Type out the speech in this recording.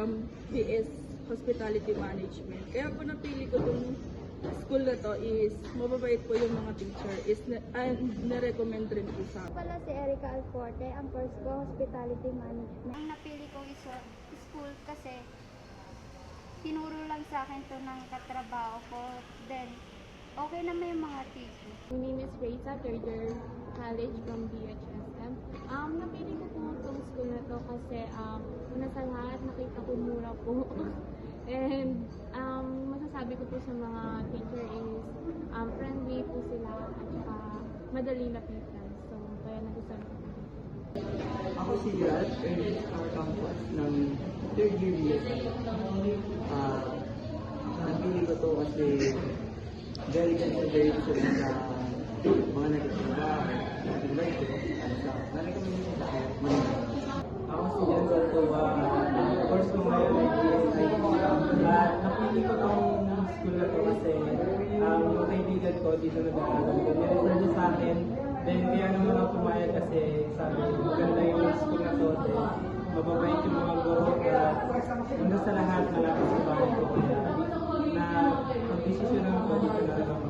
from BS Hospitality Management. Kaya po napili ko itong school na to is mababait po yung mga teacher na-recommend rin po sa akin. Pala si Erica Alforte, ang course ko, Hospitality Management. Ang napili ko is school kasi tinuro lang sa akin to ng katrabaho ko. Then, okay naman yung mga teacher. My name is Reza, third year college from BHSM. Napili ko po itong school na to kasi una sa lahat nakita ko mura po. And masasabi ko po sa mga teacher is friendly po sila at saka madali lapitan. So, kaya nagustuhan ko po. Ako si Rad, our campus ng third year BSM. Napili ko to kasi very considerate sila sa mga nagtitinda, invite ko, na-recommend ko sa akin. Ako si Jan Saltowa, course ko ngayon ay BSI. Napili ko tong school na to kasi yung kaibigan ko dito nag-aaral ko. Nirefer niya sa akin, then kaya naman ako pumayag kasi sabi, maganda yung school na to, then mababait yung mga guro, at hanggang sa lahat malapit sa bahay ko. Kaya na pag-desisyon naman ko dito na rin ako.